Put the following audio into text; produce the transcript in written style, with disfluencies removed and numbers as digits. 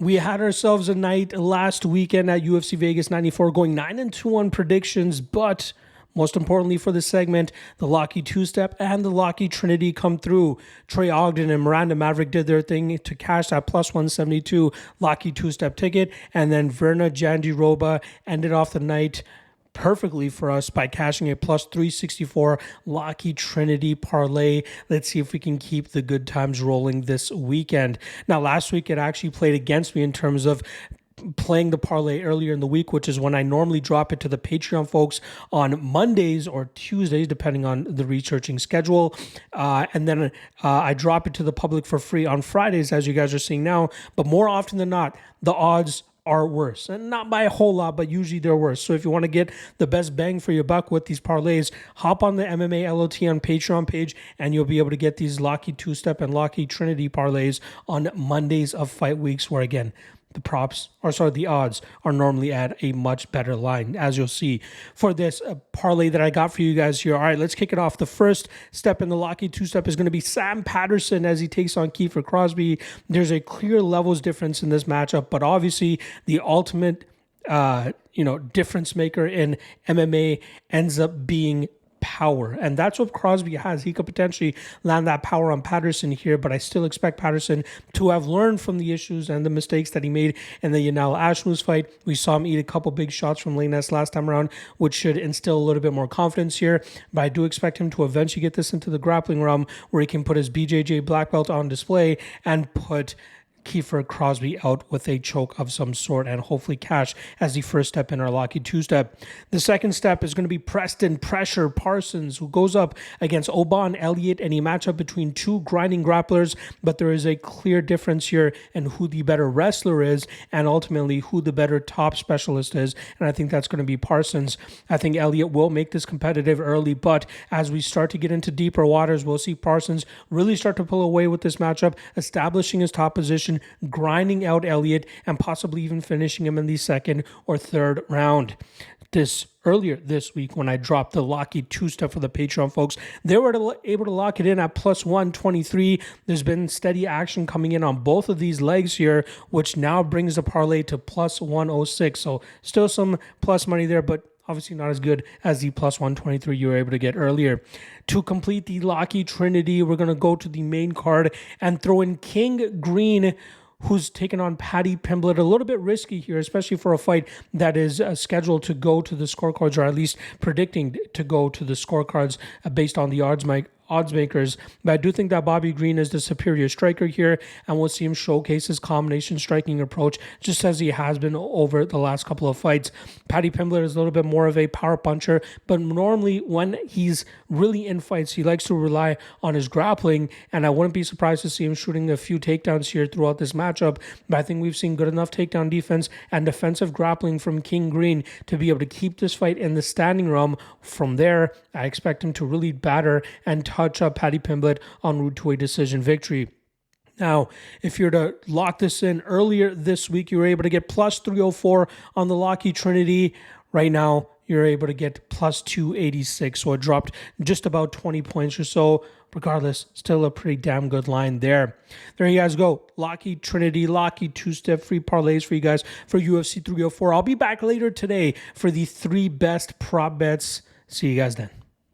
We had ourselves a night last weekend at UFC Vegas 94 going 9-2 on predictions, but most importantly for this segment, the Locky two-step and the Locky Trinity come through. Trey Ogden and Miranda Maverick did their thing to cash that plus 172 Locky two-step ticket, and then Verna Jandiroba ended off the night perfectly for us by cashing a plus 364 Locky Trinity parlay. Let's see if we can keep the good times rolling this weekend. Now, last week it actually played against me in terms of playing the parlay earlier in the week, which is when I normally drop it to the Patreon folks on Mondays or Tuesdays, depending on the researching schedule. And then I drop it to the public for free on Fridays, as you guys are seeing now. But more often than not, the odds are worse, and not by a whole lot, but usually they're worse. So if you want to get the best bang for your buck with these parlays, hop on the MMA LOT on Patreon page, and you'll be able to get these Locky two-step and Locky Trinity parlays on Mondays of fight weeks, where again, the odds are normally at a much better line, as you'll see for this parlay that I got for you guys here. All right, let's kick it off. The first step in the Locky two-step is going to be Sam Patterson as he takes on Kiefer Crosby. There's a clear levels difference in this matchup, but obviously the ultimate difference maker in MMA ends up being power, and that's what Crosby has. He could potentially land that power on Patterson here, but I still expect Patterson to have learned from the issues and the mistakes that he made in the Yanal Ashmouz fight. We saw him eat a couple big shots from Lainez last time around, which should instill a little bit more confidence here, but I do expect him to eventually get this into the grappling realm where he can put his BJJ black belt on display and put Kiefer Crosby out with a choke of some sort and hopefully cash as the first step in our Locky two-step. The second step is going to be Preston Pressure Parsons, who goes up against Oban Elliott in a matchup between two grinding grapplers, but there is a clear difference here in who the better wrestler is and ultimately who the better top specialist is, and I think that's going to be Parsons. I think Elliott will make this competitive early, but as we start to get into deeper waters, we'll see Parsons really start to pull away with this matchup, establishing his top position, grinding out Elliott, and possibly even finishing him in the second or third round. Earlier this week, when I dropped the Locky two-step for the Patreon folks, they were able to lock it in at plus 123. There's been steady action coming in on both of these legs here, which now brings the parlay to plus 106. So still some plus money there, but obviously not as good as the plus 123 you were able to get earlier. To complete the Locky Trinity, we're going to go to the main card and throw in King Green, who's taken on Paddy Pimblett. A little bit risky here, especially for a fight that is scheduled to go to the scorecards, or at least predicting to go to the scorecards based on the odds makers. But I do think that Bobby Green is the superior striker here, and we'll see him showcase his combination striking approach just as he has been over the last couple of fights. Paddy Pimblett is a little bit more of a power puncher, but normally when he's really in fights, he likes to rely on his grappling, and I wouldn't be surprised to see him shooting a few takedowns here throughout this matchup. But I think we've seen good enough takedown defense and defensive grappling from King Green to be able to keep this fight in the standing realm. From there, I expect him to really batter and touch up Paddy Pimblett en route to a decision victory. Now, if you're to lock this in earlier this week, you were able to get plus 304 on the Locky Trinity. Right now, you're able to get plus 286, so it dropped just about 20 points or so. Regardless, still a pretty damn good line there. There you guys go. Locky Trinity, Locky two-step free parlays for you guys for UFC 304. I'll be back later today for the 3 best prop bets. See you guys then.